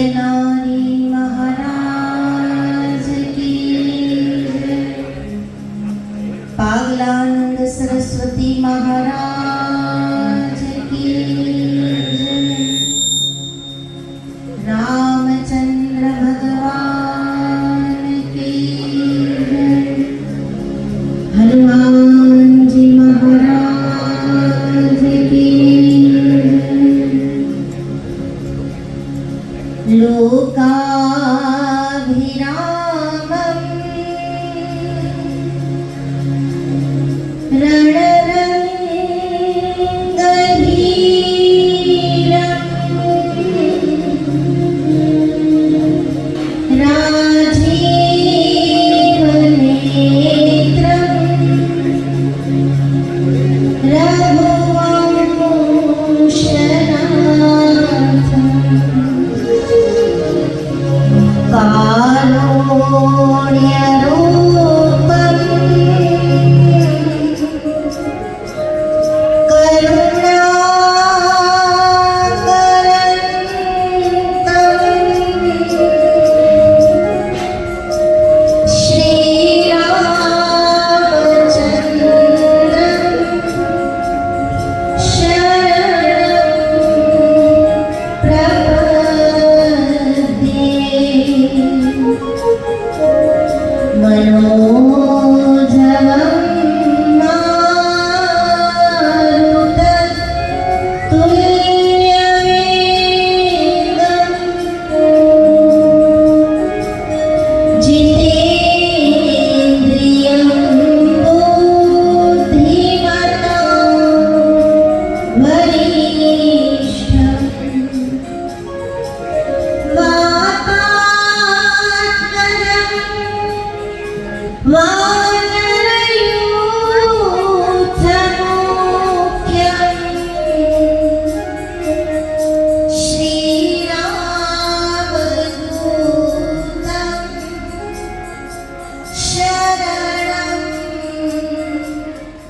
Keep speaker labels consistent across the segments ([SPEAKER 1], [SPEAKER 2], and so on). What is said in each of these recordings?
[SPEAKER 1] नारी महाराज की जय। पागलानंद सरस्वती महाराज की जय। रामचंद्र भगवान की जय। हनुमान जी महाराज की जय। लोकाभिरामम् रणरङ्गधीरम् राजीवनेत्रम् रघुवंशनाथम् कारुण्यरूपम् करुणाकरन्तम् श्रीरामचन्द्रं शरणं प्रपद्ये। मनोजवं मारुततुल्यवेगं जितेन्द्रियं बुद्धिमतां वरिष्ठम् वातात्मजं वानरयूथमुख्यं श्रीरामदूतं शरणं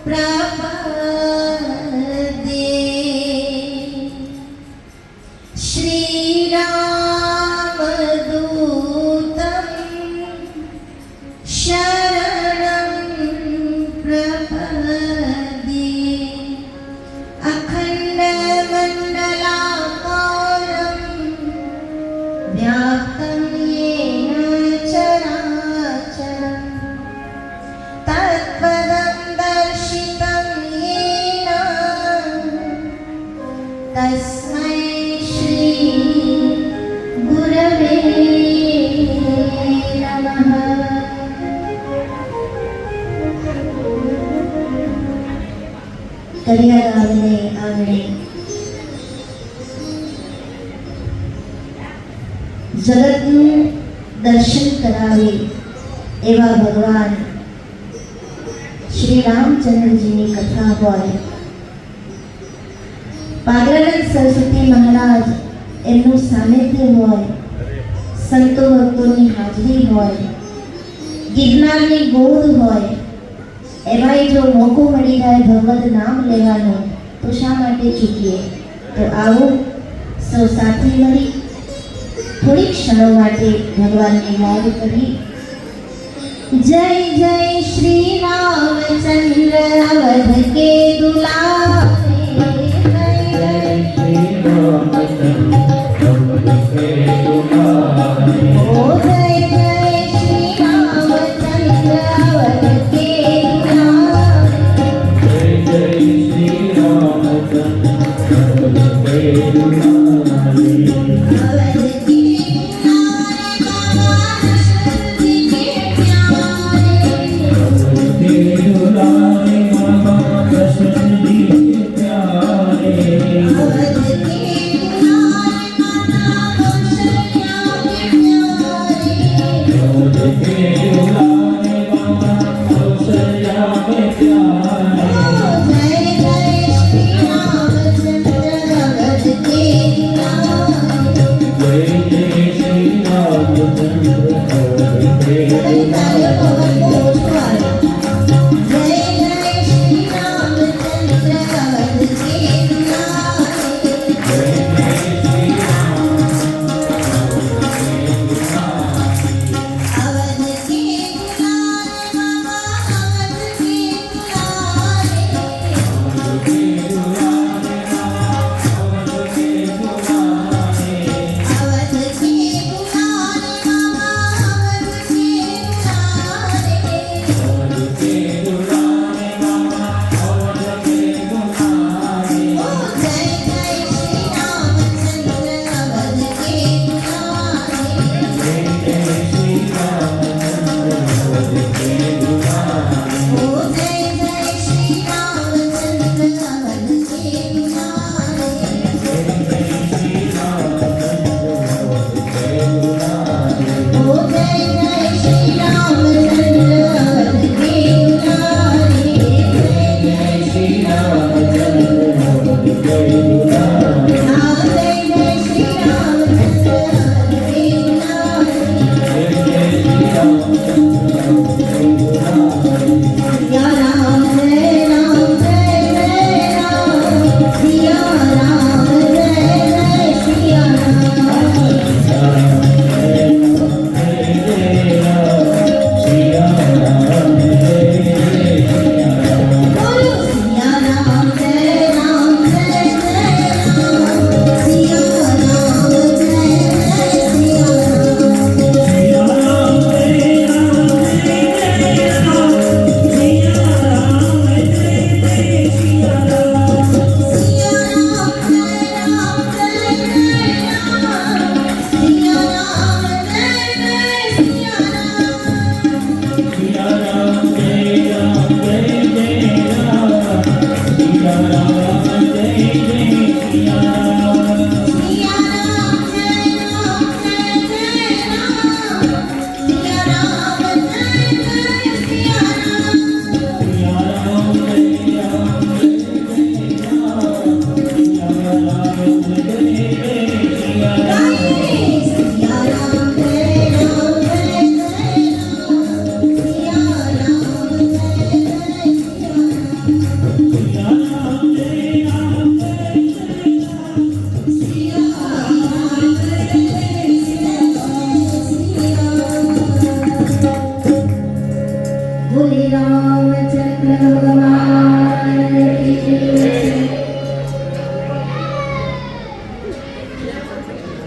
[SPEAKER 1] प्रपद्ये। श्रीरामदूतं शरणं प्रपद्ये। अखण्डमण्डलाकारं व्याप्तं येन चराचरं तत्पदं दर्शितं येन तस्मै श्री गुरवे नमः। કરિયા ગામને આંગણે જગતનું દર્શન કરાવે એવા ભગવાન શ્રી રામચંદ્રજીની કથા હોય, પાગલાનંદ સરસ્વતી મહારાજ એમનું સાનિધ્ય હોય, સંતો ભક્તોની હાજરી હોય, ગિરનારની ગોદ હોય, એમાંય જો મોકો મળી જાય ભગવદ નામ લેવાનો તો શા માટે ચૂકીએ? તો આવો સૌ સાથે મળી થોડી ક્ષણો માટે ભગવાનને યાદ કરી. જય જય શ્રી રામચંદ્ર અવધ કે દુલારે, જય જય શ્રી રામચંદ્ર અવધ કે દુલારે, ઓ જય જય શ્રી રામચંદ્ર અવધ કે દુલારે, જય જય શ્રી રામચંદ્ર અવધ કે દુલારે.
[SPEAKER 2] दुलारे बाबा कृष्ण जी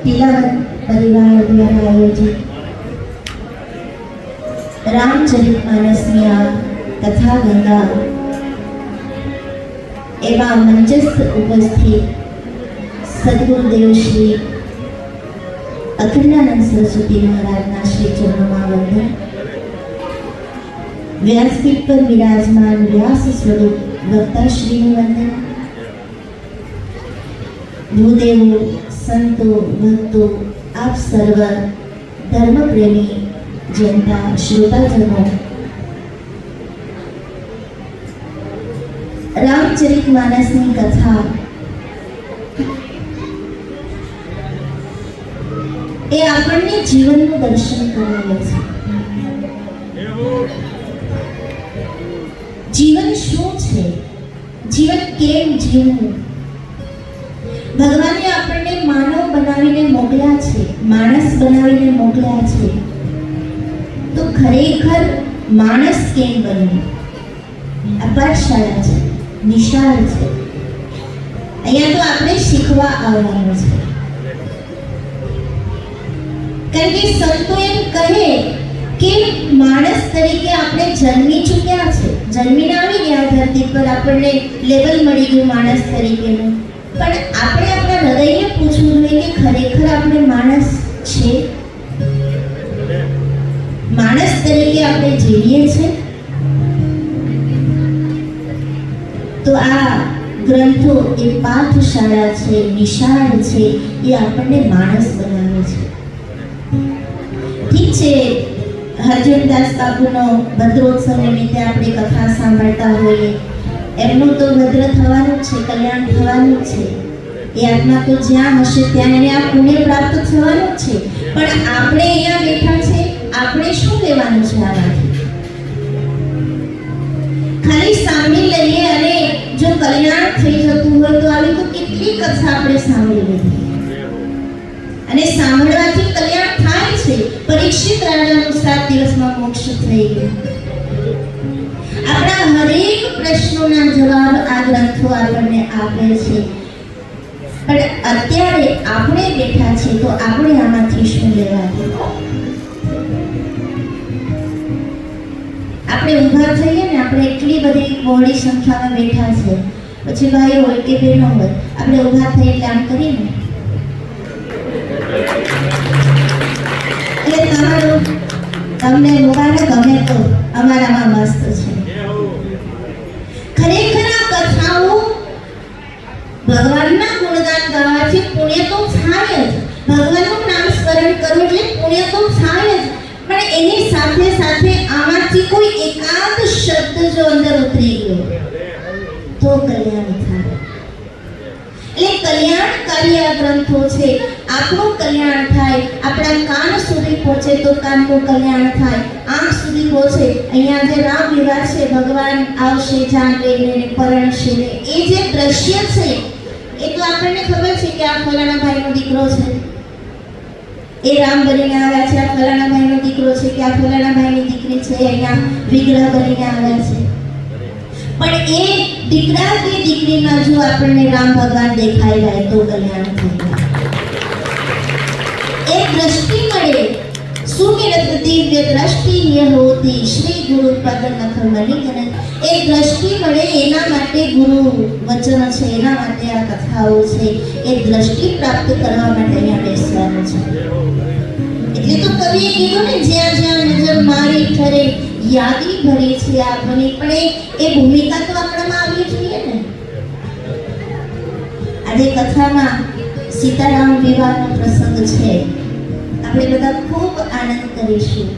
[SPEAKER 1] तिलक परिवार द्वारा आयोजित रामचरितमानसની આ કથા ગંગા એવા મંચસ્થ ઉપસ્થિત સદગુરુદેવ શ્રી અખંડાનંદ સરસ્વતી મહારાજના શ્રી ચરણોમાં વંદન. વ્યાસપીઠ પર વિરાજમાન વ્યાસ સ્વરૂપ વક્તા શ્રીનું વંદન. ભૂદેવો, સંતો, ભક્તો, આપ સર્વ ધર્મપ્રેમી જનતા, શ્રોતાજનો, રામચરિતમાનસની કથા એ આપણને જીવનનું દર્શન કરાવે છે. જીવન શું છે, જીવન કેમ જીવવું. ભગવાને આપણને માનવ બનાવીને મોકલ્યા છે, માણસ બનાવીને મોકલ્યા છે, તો ખરેખર માણસ કેમ બનવું? આ પાઠશાળા છે, નિશાળ છે. અહીંયા તો આપણે શીખવા આવવાનું છે. કારણ કે સંતો એમ કહે કે માણસ તરીકે આપણે જન્મી ચૂક્યા છે, જન્મીને આવી ગયા ધરતી પર, આપણને લેવલ મળી ગયું માણસ તરીકેનું. પણ આપણે આપણા હૃદયને પૂછવું જોઈએ કે ખરેખર આપણે માણસ છે? માણસ તરીકે આપણે જીવીએ છીએ? તો આ ગ્રંથો એ પાઠશાળા છે, નિશાળ છે, એ આપણને માણસ બનાવે છે. ઠીક છે, હરજનદાસ બાપુનો ભદ્રોત્સવ નિમિત્તે આપણે કથા સાંભળતા હોઈએ, એમનું તો ભદ્ર થવાનું જ છે, કલ્યાણ થવાનું જ છે. એ આત્મા તો જ્યાં હશે ત્યાં એને આ પુણ્ય પ્રાપ્ત થવાનું જ છે. પણ આપણે અહીંયા બેઠા છે, આપણે શું લેવાનું છે આમાંથી? ખાલી સાંભળી લઈએ અને જો કલ્યાણ થઈ જતું હોય તો આવી તો કેટલી કથા આપણે સાંભળી લીધી. અને સાંભળવાથી કલ્યાણ થાય છે. પરીક્ષિત રાજાનું 7 દિવસમાં મોક્ષ થઈ ગયું. આપણા હરેક પ્રશ્નોના જવાબ આ ગ્રંથો આપણને આપે છે. પણ અત્યારે આપણે બેઠા છે તો આપણે આમાંથી શું લેવાનું? આપણે ઊભા થઈએ ને, આપણે એટલી બધી બહોળી સંખ્યામાં બેઠા છે, પછી ભાઈ હોય કે બહેનો હોય, આપણે ઊભા થઈએ એટલે આમ કરીએ ને એટલે તમારું તમને મુબારક, ગમે તો અમારામાં મસ્ત છે. ખરેખર આ કથાઓ ભગવાનના ગુણગાન ગાવાથી પુણ્ય તો થાય જ, ભગવાનનું નામ સ્મરણ કરવું એટલે પુણ્ય તો થાય જ, પણ એની સાથે સાથે આમાંથી કોઈ એકાદ શબ્દ જો અંદર ઉતરી ગયો તો કલ્યાણ થાય. એટલે કલ્યાણકારી આ ગ્રંથો છે. આપણું કલ્યાણ થાય, આપણા કાન સુધી પહોંચે તો કાનનું કલ્યાણ થાય, આંખ સુધી પહોંચે. અહીંયા જે રામ વિવાહ છે, ભગવાન આવશે જાન લઈને પરણશે ને એ જે દ્રશ્ય છે એ તો આપણને ખબર છે કે આ ફલાણા ભાઈનો દીકરો છે, એ રામ બનીને આવ્યા છે, આ ફલાણા ભાઈનો દીકરો છે કે આ ફલાણા ભાઈની દીકરી છે, અહીંયા વિગ્રહ બનીને આવ્યા છે. પણ એ દીકરા કે દીકરીમાં જો આપણને રામ ભગવાન દેખાઈ જાય તો કલ્યાણ થઈ જાય. એક દ્રષ્ટિ મળે, સુમિરત દિવ્ય દ્રષ્ટિ યે હોતી શ્રી ગુરુ પદ નખ મલિકન. એક દ્રષ્ટિ મળે એના માટે ગુરુ વચન છે, એના માટે આ કથાઓ છે. એ દ્રષ્ટિ પ્રાપ્ત કરવા માટે અહીંયા બેસવાનું છે. એટલે તો કવિએ કીધું ને, જ્યાં જ્યાં નજર મારી ઠરે યાદી ભરી છે આપની. પણ એ ભૂમિકા તો આપણામાં આવવી જોઈએ ને. આજે કથામાં સીતારામ વિવાહનો પ્રસંગ છે. આપણે બધા ખૂબ આનંદ કરીશું,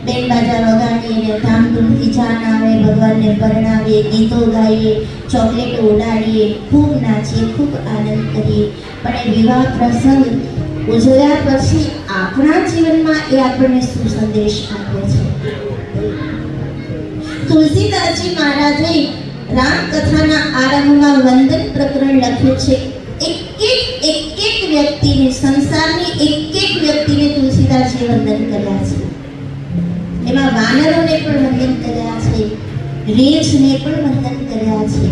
[SPEAKER 1] બેન બાજા વગાડીએ, ધામધૂમથી જાન આવે, ભગવાનને પરણાવીએ, ગીતો ગાઈએ, ચોકલેટો ઉડાડીએ, ખૂબ નાચીએ, ખૂબ આનંદ કરીએ. પણ એ વિવાહ પ્રસંગ ઉજવ્યા પછી આપણા જીવનમાં એ આપણને શું સંદેશ આપે છે? તુલસીદાસજી મહારાજે રામકથાના આરંભમાં વંદન પ્રકરણ લખ્યું છે. એક એક વ્યક્તિને, સંસારની એક વ્યક્તિને તુલસીદાસજી વંદન કર્યા છે. એમાં વાનરોને પણ વંદન કર્યા છે, રીંછને પણ વંદન કર્યા છે.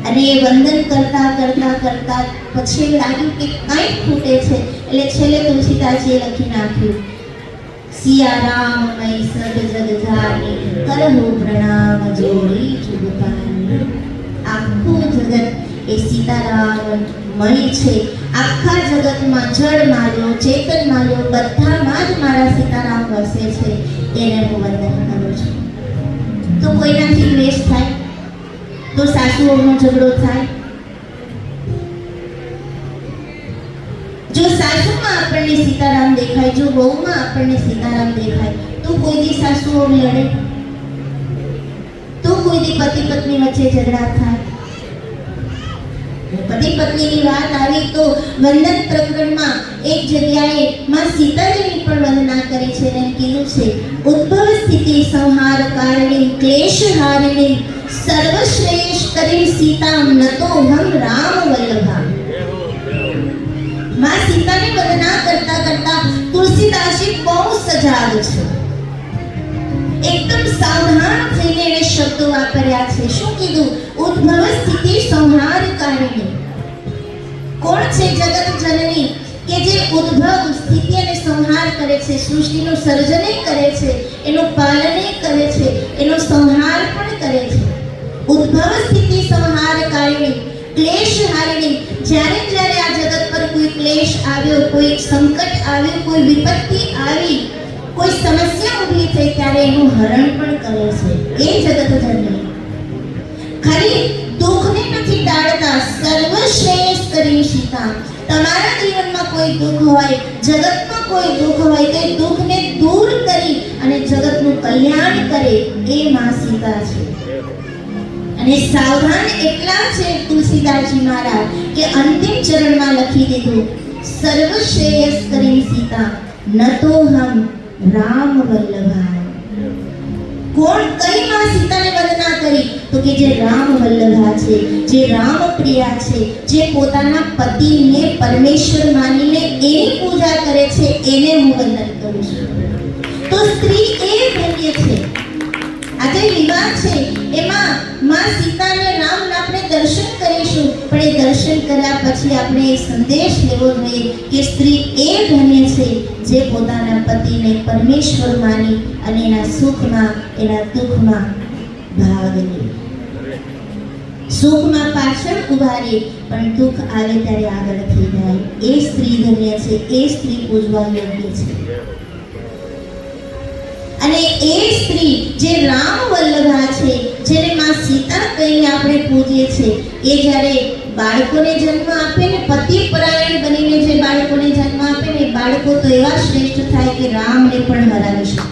[SPEAKER 1] અને એ વંદન કરતા કરતા કરતા પછી એવું લાગ્યું કે કંઈક ખૂટે છે, એટલે છેલ્લે તુલસીદાસજીએ લખી નાખ્યું, સિયારામ મય સબ જગ જાની, કરહો પ્રણામ જોડી જુગપાની. આખું જગત એ સીતારામ મય છે. આખા જગતમાં જળ માર્યો, ચેતન માર્યો, બધામાં જ મારા સીતારામ વસે છે. એને હું વંદન કરું છું. તો કોઈનાથી દ્વેષ થાય તો સાસુઓનો ઝઘડો થાય. જો સાસુમાં આપણને સીતારામ દેખાય, જો વહુમાં આપણને સીતારામ દેખાય, તો કોઈ દી સાસુઓ લડે, તો કોઈ દી પતિ પત્ની વચ્ચે ઝઘડા થાય. પતિ પત્નીની વાત આવી તો વંદન પ્રકરણમાં એક જગ્યાએ માં સીતાજીની પણ વંદના કરી છે અને કીધું છે, ઉદ્ભવ સ્થિતિ સંહાર કારણે ક્લેશ હારણે સર્વશ્રેષ્ઠ કરી સીતા નતો હમ રામ વલ્લભા. માં સીતાની વંદના કરતા કરતા તુલસીદાસજી બહુ સજાગ છે. એકદમ સાવધાન થઈને એને શબ્દો વાપર્યા છે. શું કીધું? ઉદ્ભવ સ્થિતિ સંહાર કારણે. કોણ છે જગત જનની કે જે ઉદ્ભવ સ્થિતિ અને સંહાર કરે છે, સૃષ્ટિનું સર્જન કરે છે, એનું પાલન કરે છે, એનો સંહાર પણ કરે છે. ઉદ્ભવ સ્થિતિ સંહાર કારણે ક્લેશ હારણે. જ્યારે જ્યારે આ જગત પર કોઈ ક્લેશ આવ્યો, કોઈ સંકટ આવ્યું, કોઈ વિપત્તિ આવી, કોઈ સમસ્યા ઊભી થઈ, ત્યારે એનું હરણ પણ કરે છે એ જગત જનની. ખાલી દુઃખને નથી ટાળતા, સર્વશ્રેષ્ઠ કરી સીતા. તમારા જીવનમાં કોઈ દુઃખ હોય, જગતમાં કોઈ દુઃખ હોય, તો એ દુઃખને દૂર કરી અને જગતનું કલ્યાણ કરે એ માં સીતા છે. અને સાવધાન એટલા છે તુલસીદાસજી મહારાજ કે અંતિમ ચરણમાં લખી દીધું, સર્વશ્રેષ્ઠ કરી સીતા નતો હમ રામ વલ્લભા. કોણ કઈ માં સીતાને વંદના કરી? તો કે જે રામ વલ્લભા છે, જે રામ પ્રિયા છે, જે પોતાના પતિને પરમેશ્વર માનીને એની પૂજા કરે છે, એને હું વંદન કરું છું. તો સ્ત્રી એ ધન્ય છે. આજે વિવાહ છે એમાં માં સીતાને રામ આપણે દર્શન કરીશું, પણ એ દર્શન કર્યા પછી આપણે એક સંદેશ લેવો જોઈએ કે સ્ત્રી એ ધન્ય છે જે પોતાના પતિને પરમેશ્વર માની અને એના સુખમાં એના દુઃખમાં ભાગ લે, સુખમાં પાછળ ઉભા રહે પણ દુઃખ આવે ત્યારે આગળ થઈ જાય. એ સ્ત્રી ધન્ય છે, એ સ્ત્રી પૂજવા યોગ્ય છે. અને એ સ્ત્રી જે રામ વલ્લભા છે, જેને માં સીતા કહીને આપણે પૂજીએ છીએ, એ જ્યારે બાળકોને જન્મ આપે ને પતિ પરાયણ બનીને જે બાળકોને જન્મ આપે ને, બાળકો તો એવા શ્રેષ્ઠ થાય કે રામને પણ હરાવી શકે.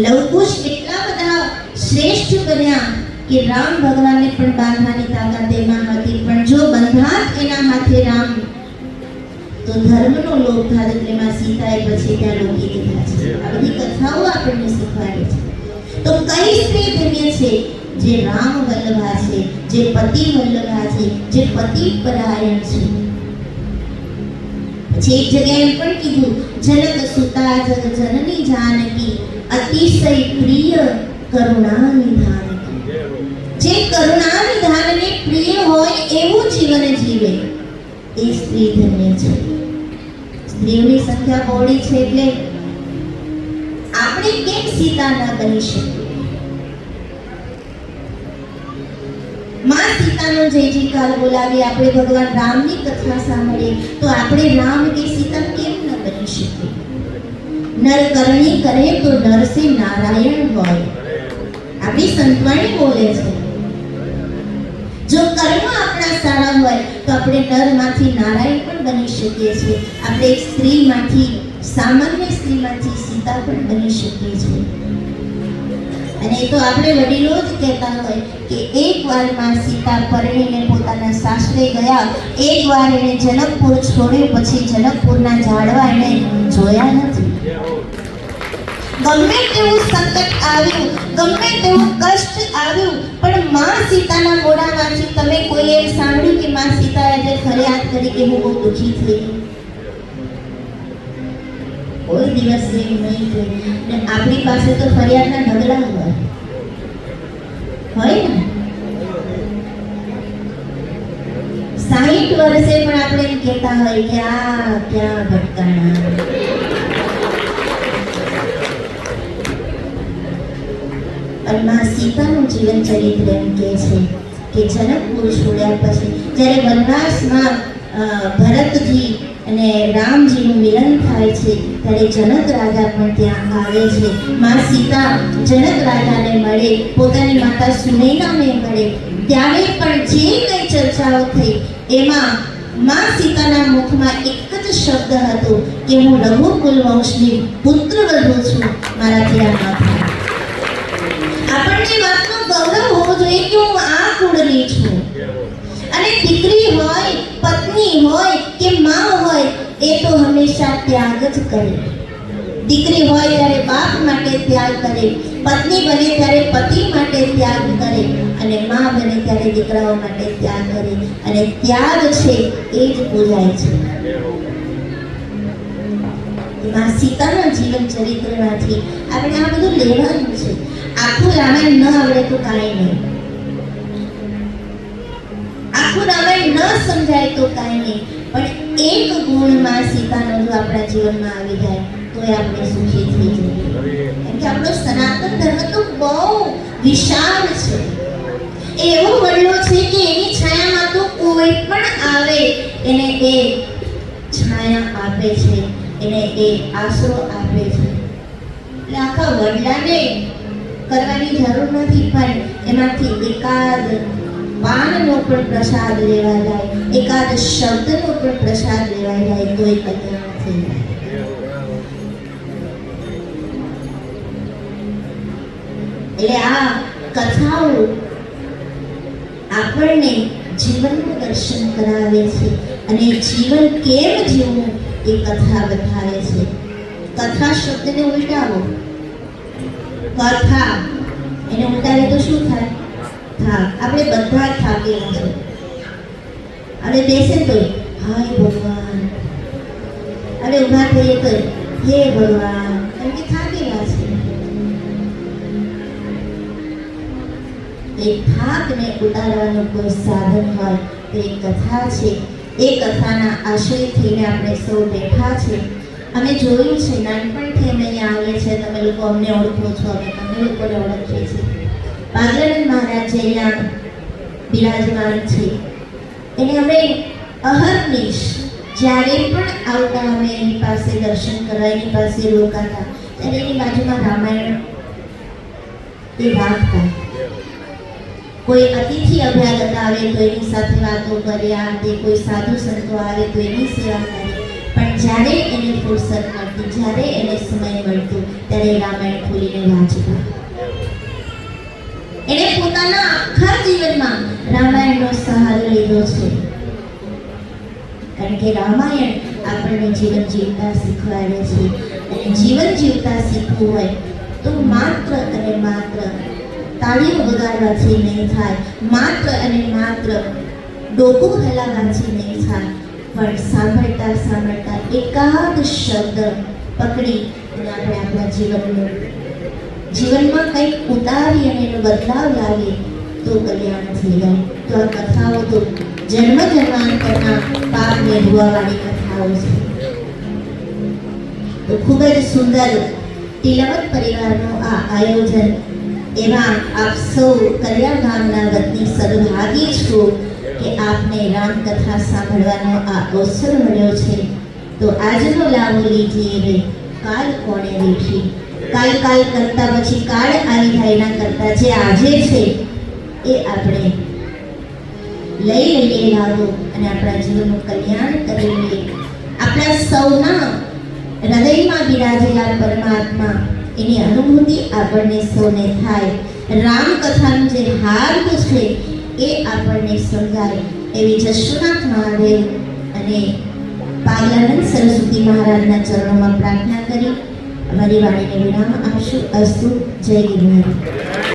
[SPEAKER 1] લવકુશ એટલા બધા શ્રેષ્ઠ બન્યા કે રામ ભગવાનને પણ બાંધવાની તાકાત એમાં હતી, પણ જો બંધાત એના હાથે રામ તો ધર્મનો લોભ થાય એટલે માં સીતાએ પછી ત્યાં રોકી દીધા છે. આ બધી કથાઓ આપણને શીખવાડે છે. તો કઈ સ્ત્રી ધન્ય છે? જે રામ વલ્લભા છે, જે પતિ વલ્લભા છે, જે પતિ પરાયણ છે. પછી એક જગ્યાએ એમ પણ કીધું, જનક સુતા જગ જનની જાનકી અતિશય પ્રિય કરુણા નિધાનકી. જે કરુણા નિધાનને પ્રિય હોય એવું જીવન જીવે એ સ્ત્રી ધન્ય છે. સ્ત્રીઓની સંખ્યા બહોળી છે એટલે આપણે કેમ સીતા ન બની શકીએ? માં સીતાનો જય જયકાર બોલાવી આપણે ભગવાન રામની કથા સાંભળીએ તો આપણે રામ કે સીતા કેમ ન બની શકીએ? નર કરણી કરે તો નર સે નારાયણ હોય, આપણી સંતવાણી બોલે છે. જો કર્મ આપણા સારા હોય તો આપણે નરમાંથી નારાયણ પણ બની શકીએ છીએ. આપણે એક સ્ત્રીમાંથી, સામાન્ય સ્ત્રીમાંથી સીતા પણ બની શકીએ છીએ. અને એ તો આપણે વડીલો જ કહેતા હોય કે એકવાર માં સીતા પરણીને પોતાના સાસરે ગયા, એકવાર એને જનકપુર છોડ્યું, પછી જનકપુરના ઝાડવા એને જોયા નથી. ગમે તેવું સંકટ આવ્યું, ગમે તેવું કષ્ટ આવ્યું, પણ માં સીતાના મોઢામાંથી તમે કોઈ એમ સાંભળ્યું કે માં સીતાએ જે ફરિયાદ કરી કે હું બહુ દુઃખી થઈ? કોઈ દિવસ એમ નહીં થઈ. ને આપણી પાસે તો ફરિયાદના ઢગલા હોય ને. 60 વર્ષે પણ આપણે એમ કહેતા હોય કે આ ક્યાં ભટકાણા. અને માં સીતાનું જીવન ચરિત્ર એમ કહે છે કે જનકપુર છોડ્યા પછી જ્યારે વનવાસમાં ભરતજી અને રામજીનું મિલન થાય છે ત્યારે જનક રાજા પણ ત્યાં આવે છે. માં સીતા જનક રાજાને મળે, પોતાની માતા સુનૈનાને મળે, ત્યારે પણ જે કંઈ ચર્ચાઓ થઈ એમાં માં સીતાના મુખમાં એક જ શબ્દ હતો કે હું રઘુકુલ વંશની પુત્રવધુ છું, મારાથી આ ન થાય. આપણને વાતનો ગૌરવ હોવો જોઈએ કે હું આ કુળની છું. અને દીકરી હોય, પત્ની હોય કે માં હોય, એ તો હંમેશા ત્યાગ જ કરે. દીકરી હોય ત્યારે બાપ માટે ત્યાગ કરે, પત્ની બને ત્યારે પતિ માટે ત્યાગ કરે, અને માં બને ત્યારે દીકરાઓ માટે ત્યાગ કરે. અને ત્યાગ છે એ જ પૂજાય છે. માં સીતાના જીવન ચરિત્રમાંથી આપણે આ બધું લેવાનું છે. આખું રામાયણ ન આવડે તો કાંઈ નહીં, આખું રામાયણ ન સમજાય તો કાંઈ નહીં, પણ એક ગુણ માં સીતાનો જો આપણા જીવનમાં આવી જાય તો એ આપણે સુખી થઈ જઈએ. કેમ કે આપણો સનાતન ધર્મ તો બહુ વિશાળ છે. એવો વડલો છે કે એની છાયામાં તો કોઈ પણ આવે એને એ છાયા આપે છે, એને એ આશરો આપે છે. એટલે આખા વડલાને કરવાની જરૂર નથી, પણ એમાંથી એકાદ પાનનો પણ પ્રસાદ લેવા જાય, એકાદ શબ્દનો પણ પ્રસાદ લેવા જાય તો એ કલ્યાણ થઈ જાય. એટલે આ કથાઓ આપણને જીવનનું દર્શન કરાવે છે અને જીવન કેમ જીવવું એ કથા બતાવે છે. કથા શબ્દને ઉલટાવો, કથા એને ઉલટાવે તો શું થાય? થાક. આપણે બધા થાકેલા છે. આપણે બેસે તો હાય ભગવાન, આપણે ઊભા થઈએ તો હે ભગવાન, કેમ કે થાકેલા છે. એ થાકને ઉતારવાનું કોઈ સાધન હોય તો એ કથા છે. એ કથાના આશયથી આપણે સૌ બેઠા છે. અમે જોયું છે, નાનપણથી અમે અહીંયા આવીએ છીએ, તમે લોકો અમને ઓળખો છો, અમે તમને લોકોને ઓળખીએ છીએ. પાગલાનંદ મહારાજ જે અહીંયા બિરાજમાન છે, એને અમે અહર્નિશ જ્યારે પણ આવતા અમે એની પાસે દર્શન કરવા, એની પાસે રોકાતા, ત્યારે એની બાજુમાં રામાયણ એ વાંચતા. કોઈ અતિથિ અભ્યાગત આવે તો એની સાથે વાતો કર્યા, તે કોઈ સાધુ સંતો આવે તો એની સેવા કરી. પણ જ્યારે એને ફુરસત મળતી, જ્યારે એને સમય મળતો, ત્યારે રામાયણ ખોલીને વાંચતા. એને પોતાના આખા જીવનમાં રામાયણનો સહારો લીધો છે. કારણ કે રામાયણ આપણને જીવન જીવતા શીખવાડે છે. અને જીવન જીવતા શીખવું હોય તો માત્ર અને માત્ર તાળીઓ વગાડવાથી નહીં થાય, માત્ર અને માત્ર ડોકું હલાવવાથી નહીં થાય, પણ સાંભળતા સાંભળતા એકાદ શબ્દ પકડી અને આપણે આપણા જીવનમાં કંઈક ઉતારી અને એનો બદલાવ લાવીએ તો કલ્યાણ થઈ જાય. તો આ કથાઓ તો જન્મ જન્માંતરના પાપને ધોવાવાળી કથાઓ છે. તો ખૂબ જ સુંદર તિલવત પરિવારનું આ આયોજન. એમાં આપ સૌ કલ્યાણ ગામના વતની સદભાગી છો કે આપને રામકથા સાંભળવાનો આ અવસર મળ્યો છે. તો આજનો લાભ લીજીએ રે, કાલ કોણે રીઠી. કાલ કરતા પછી કાળ આવી જાય એના કરતા જે આજે છે એ આપણે લઈ લઈએ લાવો અને આપણા જીવનનું કલ્યાણ કરી લઈએ. આપણા સૌના હૃદયમાં બિરાજેલા પરમાત્મા એની અનુભૂતિ આપણને સૌને થાય. રામકથાનું જે હાર્દ છે એ આપણને સમજાય એવી જશુનાથ મહાદેવ અને પાગલાનંદ સરસ્વતી મહારાજના ચરણોમાં પ્રાર્થના કરી અમારી વાણીને વિરામ આપશું. અસ્તુ. જય ગિરનારી.